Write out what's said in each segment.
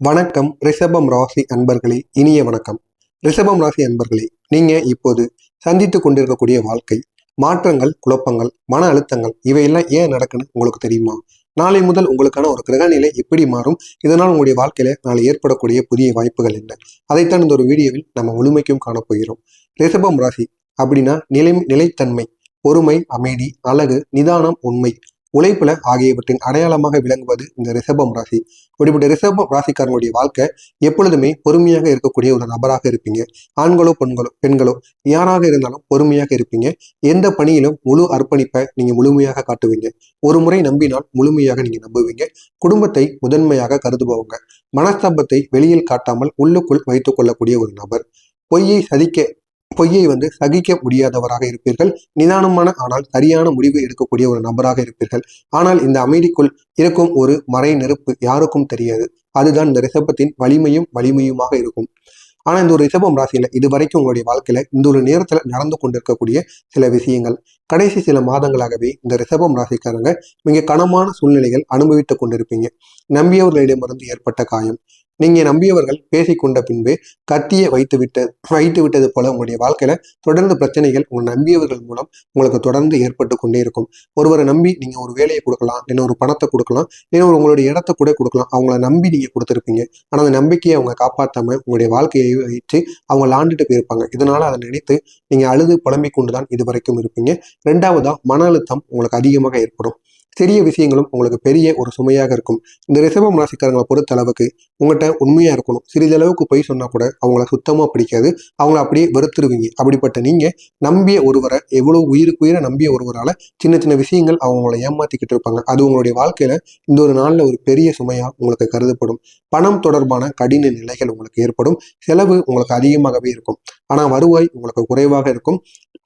வணக்கம் ரிஷபம் ராசி அன்பர்களே, இனிய வணக்கம். ரிஷபம் ராசி அன்பர்களே, நீங்க இப்போது சந்தித்து கொண்டிருக்கக்கூடிய வாழ்க்கை மாற்றங்கள், குழப்பங்கள், மன அழுத்தங்கள் இவையெல்லாம் ஏன் நடக்குன்னு உங்களுக்கு தெரியுமா? நாளை முதல் உங்களுக்கான ஒரு கிரகநிலை எப்படி மாறும், இதனால் உங்களுடைய வாழ்க்கையில நாளை ஏற்படக்கூடிய புதிய வாய்ப்புகள் என்ன, அதைத்தான் இந்த ஒரு வீடியோவில் நம்ம முழுமைக்கும் காணப்போகிறோம். ரிஷபம் ராசி அப்படின்னா நிலைத்தன்மை, பொறுமை, அமைதி, அழகு, நிதானம், உண்மை, உழைப்புல ஆகியவற்றின் அடையாளமாக விளங்குவது இந்த ரிஷபம் ராசி. இப்படிப்பட்ட ரிஷபம் ராசிக்காரங்களுடைய வாழ்க்கை எப்பொழுதுமே பொறுமையாக இருக்கக்கூடிய ஒரு நபராக இருப்பீங்க. ஆண்களோ பெண்களோ யாராக இருந்தாலும் பொறுமையாக இருப்பீங்க. எந்த பணியிலும் முழு அர்ப்பணிப்பை நீங்க முழுமையாக காட்டுவீங்க. ஒரு முறை நம்பினால் முழுமையாக நீங்க நம்புவீங்க. குடும்பத்தை முதன்மையாக கருதுபவங்க. மனஸ்தாபத்தை வெளியில் காட்டாமல் உள்ளுக்குள் வைத்துக் கொள்ளக்கூடிய ஒரு நபர். பொய்யை சகிக்க முடியாதவராக இருப்பீர்கள். நிதானமான ஆனால் சரியான முடிவு எடுக்கக்கூடிய ஒரு நபராக இருப்பீர்கள். ஆனால் இந்த அமைதிக்குள் இருக்கும் ஒரு மறை நெருப்பு யாருக்கும் தெரியாது. அதுதான் இந்த ரிஷபத்தின் வலிமையுமாக இருக்கும். ஆனா இந்த ஒரு ரிஷபம் ராசியில இதுவரைக்கும் உங்களுடைய வாழ்க்கையில இந்த ஒரு நேரத்துல நடந்து கொண்டிருக்கக்கூடிய சில விஷயங்கள், கடைசி சில மாதங்களாகவே இந்த ரிஷபம் ராசிக்காரங்க மிக கனமான சூழ்நிலைகள் அனுபவித்துக் கொண்டிருப்பீங்க. நம்பியவர்களிடமிருந்து ஏற்பட்ட காயம், நீங்க நம்பியவர்கள் பேசிக்கொண்ட பின்பு கத்தியை வைத்து விட்டது போல உங்களுடைய வாழ்க்கையில தொடர்ந்து பிரச்சனைகள் உங்க நம்பியவர்கள் மூலம் உங்களுக்கு தொடர்ந்து ஏற்பட்டு கொண்டே இருக்கும். ஒருவரை நம்பி நீங்க ஒரு வேலையை கொடுக்கலாம், இல்லைன்னா ஒரு பணத்தை கொடுக்கலாம், இல்லைன்னா உங்களுடைய இடத்த கூட கொடுக்கலாம். அவங்கள நம்பி நீங்க கொடுத்துருப்பீங்க. ஆனா அந்த நம்பிக்கையை அவங்க காப்பாற்றாம உங்களுடைய வாழ்க்கையை வைத்து அவங்க ஆண்டுட்டு போயிருப்பாங்க. இதனால அதை நினைத்து நீங்க அழுது புலம்பிக் கொண்டுதான் இது வரைக்கும் இருப்பீங்க. ரெண்டாவதா மன அழுத்தம் உங்களுக்கு அதிகமாக ஏற்படும். சிறிய விஷயங்களும் உங்களுக்கு பெரிய ஒரு சுமையாக இருக்கும். இந்த ரிஷபம் ராசிக்காரங்களை பொறுத்த அளவுக்கு உங்கள்கிட்ட உண்மையா இருக்கணும். சிறிதளவுக்கு பொய் சொன்னா கூட அவங்கள சுத்தமா பிடிக்காது. அவங்கள அப்படியே வெறுத்துருவீங்க. அப்படிப்பட்ட நீங்க நம்பிய ஒருவரை, எவ்வளவு உயிரை நம்பிய ஒருவரால சின்ன சின்ன விஷயங்கள் அவங்கள ஏமாத்திக்கிட்டு இருப்பாங்க. அது உங்களுடைய வாழ்க்கையில இந்த ஒரு நாள்ல ஒரு பெரிய சுமையா உங்களுக்கு கருதப்படும். பணம் தொடர்பான கடின நிலைகள் உங்களுக்கு ஏற்படும். செலவு உங்களுக்கு அதிகமாகவே இருக்கும். ஆனா வருவாய் உங்களுக்கு குறைவாக இருக்கும்.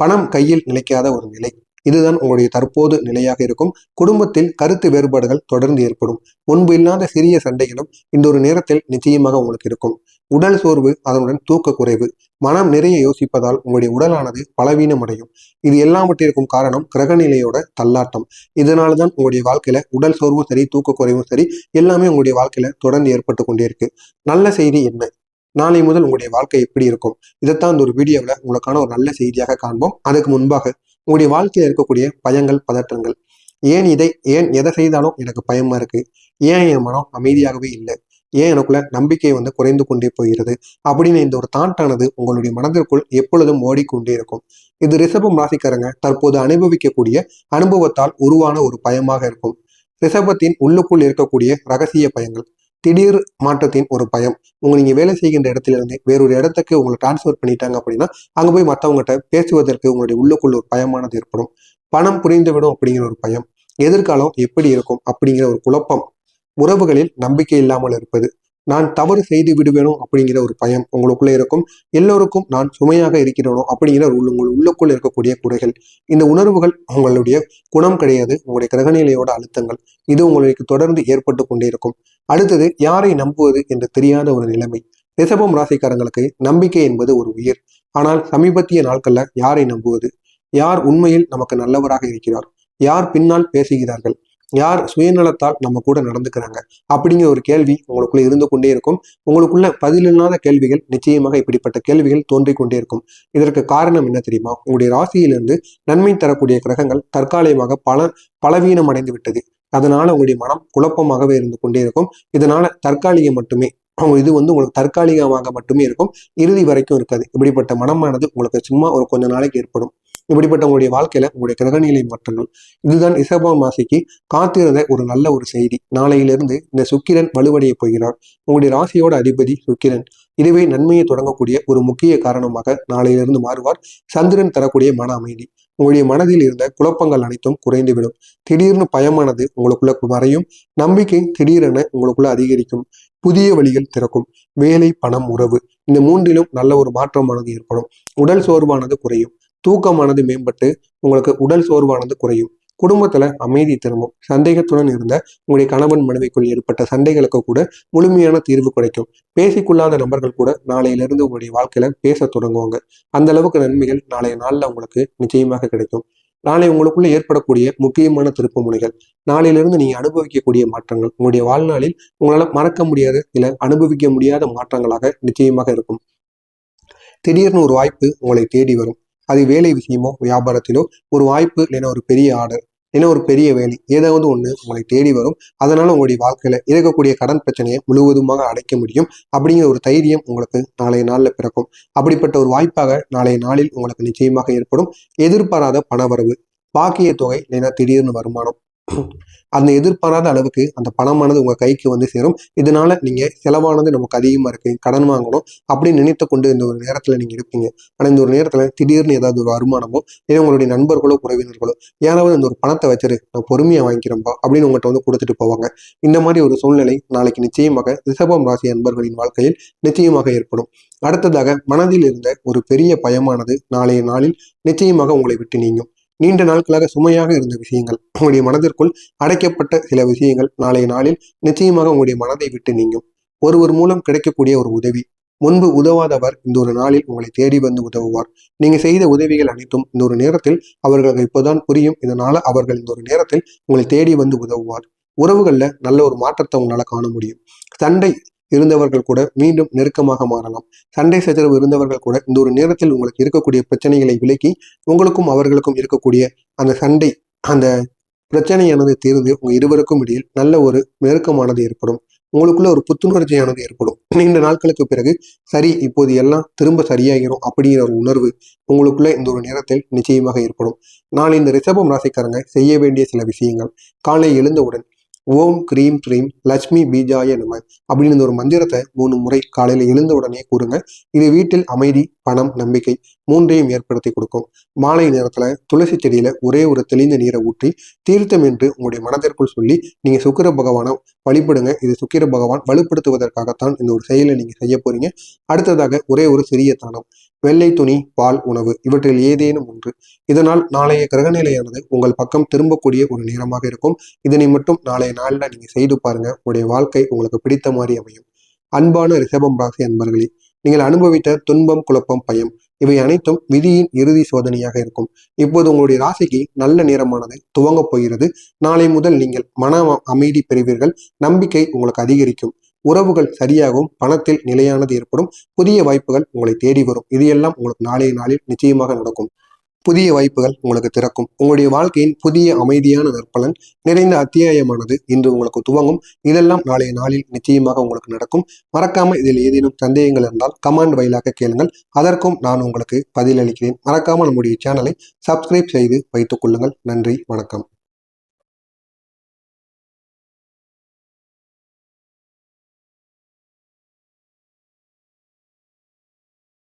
பணம் கையில் நிலைக்காத ஒரு நிலை, இதுதான் உங்களுடைய தற்போது நிலையாக இருக்கும். குடும்பத்தில் கருத்து வேறுபாடுகள் தொடர்ந்து ஏற்படும். முன்பு இல்லாத சிறிய சண்டைகளும் இந்த ஒரு நேரத்தில் நிச்சயமாக உங்களுக்கு இருக்கும். உடல் சோர்வு, அதனுடன் தூக்க குறைவு, மனம் நிறைய யோசிப்பதால் உங்களுடைய உடலானது பலவீனம் அடையும். இது எல்லாவற்றிற்கும் காரணம் கிரகநிலையோட தள்ளாட்டம். இதனால்தான் உங்களுடைய வாழ்க்கையில உடல் சோர்வும் சரி, தூக்க குறைவும் சரி, எல்லாமே உங்களுடைய வாழ்க்கையில தொடர்ந்து ஏற்பட்டு கொண்டே இருக்கு. நல்ல செய்தி என்ன? நாளை முதல் உங்களுடைய வாழ்க்கை எப்படி இருக்கும், இதைத்தான் இந்த ஒரு வீடியோவில் உங்களுக்கான ஒரு நல்ல செய்தியாக காண்போம். அதுக்கு முன்பாக உங்களுடைய வாழ்க்கையில் இருக்கக்கூடிய பயங்கள், பதற்றங்கள், ஏன் எதை செய்தாலும் எனக்கு பயமா இருக்கு, ஏன் என் மனம் அமைதியாகவே இல்லை, ஏன் எனக்குள்ள நம்பிக்கை குறைந்து கொண்டே போகிறது அப்படின்னு இந்த ஒரு தாட்டானது உங்களுடைய மனதிற்குள் எப்பொழுதும் ஓடிக்கொண்டே இருக்கும். இது ரிஷபம் ராசிக்காரங்க தற்போது அனுபவிக்கக்கூடிய அனுபவத்தால் உருவான ஒரு பயமாக இருக்கும். ரிஷபத்தின் உள்ளுக்குள் இருக்கக்கூடிய ரகசிய பயங்கள், திடீர் மாற்றத்தின் ஒரு பயம். நீங்க வேலை செய்கின்ற இடத்துல இருந்து வேறொரு இடத்துக்கு உங்களை டிரான்ஸ்ஃபர் பண்ணிட்டாங்க அப்படின்னா அங்க போய் மற்றவங்ககிட்ட பேசுவதற்கு உங்களுடைய உள்ளுக்குள்ள ஒரு பயமானது ஏற்படும். பணம் புரிந்துவிடும் அப்படிங்கிற ஒரு பயம், எதிர்காலம் எப்படி இருக்கும் அப்படிங்கிற ஒரு குழப்பம், உறவுகளில் நம்பிக்கை இல்லாமல் இருப்பது, நான் தவறு செய்து விடுவேனோ அப்படிங்கிற ஒரு பயம் உங்களுக்குள்ள இருக்கும். எல்லோருக்கும் நான் சுமையாக இருக்கிறேனோ அப்படிங்கிற உங்கள் உள்ளுக்குள் இருக்கக்கூடிய குறைகள், இந்த உணர்வுகள் உங்களுடைய குணம் கிடையாது, உங்களுடைய கிரகநிலையோட அழுத்தங்கள். இது உங்களுக்கு தொடர்ந்து ஏற்பட்டு கொண்டே இருக்கும். அடுத்தது, யாரை நம்புவது என்று தெரியாத ஒரு நிலைமை. ரிஷபம் ராசிக்காரங்களுக்கு நம்பிக்கை என்பது ஒரு உயிர். ஆனால் சமீபத்திய நாட்கள்ல யாரை நம்புவது? யார் உண்மையில் நமக்கு நல்லவராக இருக்கிறார்? யார் பின்னால் பேசுகிறார்கள்? யார் சுயநலத்தால் நம்ம கூட நடந்துக்கிறாங்க அப்படிங்கிற ஒரு கேள்வி உங்களுக்குள்ள இருந்து கொண்டே இருக்கும். உங்களுக்குள்ள பதிலில்லாத கேள்விகள், நிச்சயமாக இப்படிப்பட்ட கேள்விகள் தோன்றிக் கொண்டே இருக்கும். இதற்கு காரணம் என்ன தெரியுமா? உங்களுடைய ராசியிலிருந்து நன்மை தரக்கூடிய கிரகங்கள் தற்காலிகமாக பலவீனம் அடைந்து விட்டது. அதனால உங்களுடைய மனம் குழப்பமாகவே இருந்து கொண்டே இருக்கும். இதனால தற்காலிகம் மட்டுமே இது உங்களுக்கு தற்காலிகமாக மட்டுமே இருக்கும், இறுதி வரைக்கும் இருக்காது. இப்படிப்பட்ட மனமானது உங்களுக்கு சும்மா ஒரு கொஞ்ச நாளைக்கு ஏற்படும். இப்படிப்பட்ட உங்களுடைய வாழ்க்கையில உங்களுடைய கிரகநிலை மாற்றங்கள், இதுதான் ரிஷபம் ராசிக்கு காத்திருந்த ஒரு நல்ல ஒரு செய்தி. நாளையிலிருந்து இந்த சுக்கிரன் வலுவடைய போகிறார். உங்களுடைய ராசியோட அதிபதி சுக்கிரன். இதுவே நன்மையை தொடங்கக்கூடிய ஒரு முக்கிய காரணமாக நாளையிலிருந்து மாறுவார். சந்திரன் தரக்கூடிய மன அமைதி, உங்களுடைய மனதில் இருந்த குழப்பங்கள் அனைத்தும் குறைந்துவிடும். திடீர்னு பயமானது உங்களுக்குள்ள மறையும். நம்பிக்கை திடீரென உங்களுக்குள்ள அதிகரிக்கும். புதிய வழிகள் திறக்கும். வேலை, பணம், உறவு, இந்த மூன்றிலும் நல்ல ஒரு மாற்றமானது ஏற்படும். உடல் சோர்வானது குறையும். தூக்கமானது மேம்பட்டு உங்களுக்கு உடல் சோர்வானது குறையும். குடும்பத்துல அமைதி திரும்பும். சந்தேகத்துடன் இருந்த உங்களுடைய கணவன் மனைவிக்குள் ஏற்பட்ட சண்டைகளுக்கு கூட முழுமையான தீர்வு கிடைக்கும். பேசிக்கொள்ளாத நபர்கள் கூட நாளையிலிருந்து உங்களுடைய வாழ்க்கையில பேச தொடங்குவாங்க. அந்த அளவுக்கு நன்மைகள் நாளைய நாள்ல உங்களுக்கு நிச்சயமாக கிடைக்கும். நாளை உங்களுக்குள்ள ஏற்படக்கூடிய முக்கியமான திருப்பு முனைகள், நாளையிலிருந்து நீங்க அனுபவிக்கக்கூடிய மாற்றங்கள் உங்களுடைய வாழ்நாளில் உங்களால மறக்க முடியாத சில அனுபவிக்க முடியாத மாற்றங்களாக நிச்சயமாக இருக்கும். திடீர்னு ஒரு வாய்ப்பு உங்களை தேடி வரும். அது வேலை விஷயமோ வியாபாரத்திலோ ஒரு வாய்ப்பு, இல்லைன்னா ஒரு பெரிய ஆர்டர், இல்லைன்னா ஒரு பெரிய வேலை, ஏதாவது ஒண்ணு உங்களை தேடி வரும். அதனால உங்களுடைய வாழ்க்கையில இருக்கக்கூடிய கடன் பிரச்சனையை முழுவதுமாக அடைக்க முடியும் அப்படிங்கிற ஒரு தைரியம் உங்களுக்கு நாளைய நாள்ல பிறக்கும். அப்படிப்பட்ட ஒரு வாய்ப்பாக நாளைய நாளில் உங்களுக்கு நிச்சயமாக ஏற்படும். எதிர்பாராத பணவரவு, பாக்கிய தொகை, இல்லைன்னா திடீர்னு வருமானம், அந்த எதிர்பாராத அளவுக்கு அந்த பணமானது உங்க கைக்கு வந்து சேரும். இதனால நீங்க செலவானது நமக்கு அதிகமா இருக்கு, கடன் வாங்கணும் அப்படின்னு நினைத்து கொண்டு இந்த ஒரு நேரத்துல நீங்க இருப்பீங்க. ஆனா இந்த ஒரு நேரத்துல திடீர்னு ஏதாவது ஒரு வருமானமோ, இல்லை உங்களுடைய நண்பர்களோ உறவினர்களோ யாராவது இந்த ஒரு பணத்தை வச்சிரு, நான் பொறுமையா வாங்கிக்கிறேன்பா அப்படின்னு உங்கள்கிட்ட வந்து கொடுத்துட்டு போவாங்க. இந்த மாதிரி ஒரு சூழ்நிலை நாளைக்கு நிச்சயமாக ரிஷபம் ராசி அன்பர்களின் வாழ்க்கையில் நிச்சயமாக ஏற்படும். அடுத்ததாக, மனதில் இருந்த ஒரு பெரிய பயமானது நாளைய நாளில் நிச்சயமாக உங்களை விட்டு நீங்கும். நீண்ட நாட்களாக சுமையாக இருந்த விஷயங்கள், உங்களுடைய மனதிற்குள் அடைக்கப்பட்ட சில விஷயங்கள் நாளைய நாளில் நிச்சயமாக உங்களுடைய மனதை விட்டு நீங்கும். ஒருவர் மூலம் கிடைக்கக்கூடிய ஒரு உதவி, முன்பு உதவாதவர் இந்த ஒரு நாளில் உங்களை தேடி வந்து உதவுவார். நீங்க செய்த உதவிகள் அனைத்தும் இந்த ஒரு நேரத்தில் அவர்களுக்கு இப்போதான் புரியும். இதனால அவர்கள் இந்த ஒரு நேரத்தில் உங்களை தேடி வந்து உதவுவார். உறவுகள்ல நல்ல ஒரு மாற்றத்தை உங்களால காண முடியும். சண்டை இருந்தவர்கள் கூட மீண்டும் நெருக்கமாக மாறலாம். சண்டை சச்சரவு இருந்தவர்கள் கூட இந்த ஒரு நேரத்தில் உங்களுக்கு இருக்கக்கூடிய பிரச்சனைகளை விலக்கி உங்களுக்கும் அவர்களுக்கும் இருக்கக்கூடிய அந்த சண்டை, அந்த பிரச்சனையானது தீர்ந்து உங்க இருவருக்கும் இடையில் நல்ல ஒரு நெருக்கமானது ஏற்படும். உங்களுக்குள்ள ஒரு புத்துணர்ச்சியானது ஏற்படும். நீண்ட நாட்களுக்கு பிறகு சரி, இப்போது எல்லாம் திரும்ப சரியாகிரும் அப்படிங்கிற ஒரு உணர்வு உங்களுக்குள்ள இந்த ஒரு நேரத்தில் நிச்சயமாக ஏற்படும். நான் இந்த ரிஷபம் ராசிக்காரங்க செய்ய வேண்டிய சில விஷயங்கள்: காலை எழுந்தவுடன் ஓம் கிரீம் க்ரீம் லட்சுமி பீஜாய நம அப்படின்னு இந்த ஒரு மந்திரத்தை 3 முறை காலையில எழுந்த உடனே கூறுங்க. இது வீட்டில் அமைதி, பணம், நம்பிக்கை மூன்றையும் ஏற்படுத்தி கொடுக்கும். மாலை நேரத்துல துளசி செடியில ஒரே ஒரு தெளிந்த நீரை ஊற்றி தீர்த்தம் என்று உங்களுடைய மனதிற்குள் சொல்லி நீங்க சுக்கிர பகவானை வழிபடுங்க. இது சுக்கிர பகவான் வலுப்படுத்துவதற்காகத்தான் இந்த ஒரு செயலை நீங்க செய்ய போறீங்க. அடுத்ததாக, ஒரே ஒரு சிறிய தானம்: வெள்ளை துணி, பால், உணவு இவற்றில் ஏதேனும் ஒன்று. இதனால் நாளைய கிரகநிலையானது உங்கள் பக்கம் திரும்பக்கூடிய ஒரு நேரமாக இருக்கும். இதனை மட்டும் நாளைய நாள்ல நீங்க செய்து பாருங்க. உங்களுடைய வாழ்க்கை உங்களுக்கு பிடித்த மாதிரி அமையும். அன்பான ரிஷபம் ராசி அன்பர்களே, நீங்கள் அனுபவித்த துன்பம், குழப்பம், பயம் இவை அனைத்தும் விதியின் இறுதி சோதனையாக இருக்கும். இப்போது உங்களுடைய ராசிக்கு நல்ல நேரமானது துவங்கப் போகிறது. நாளை முதல் நீங்கள் மன அமைதி பெறுவீர்கள். நம்பிக்கை உங்களுக்கு அதிகரிக்கும். உறவுகள் சரியாகவும், பணத்தில் நிலையானது ஏற்படும். புதிய வாய்ப்புகள் உங்களை தேடி வரும். இது எல்லாம் உங்களுக்கு நாளைய நாளில் நிச்சயமாக நடக்கும். புதிய வாய்ப்புகள் உங்களுக்கு திறக்கும். உங்களுடைய வாழ்க்கையின் புதிய அமைதியான நற்பலன் நிறைந்த அத்தியாயமானது இன்று உங்களுக்கு துவங்கும். இதெல்லாம் நாளைய நாளில் நிச்சயமாக உங்களுக்கு நடக்கும். மறக்காம இதில் ஏதேனும் சந்தேகங்கள் இருந்தால் கமெண்ட் வாயிலாக கேளுங்கள். அதற்கும் நான் உங்களுக்கு பதிலளிக்கிறேன். மறக்காம நம்முடைய சேனலை சப்ஸ்கிரைப் செய்து வைத்துக் கொள்ளுங்கள். நன்றி, வணக்கம்.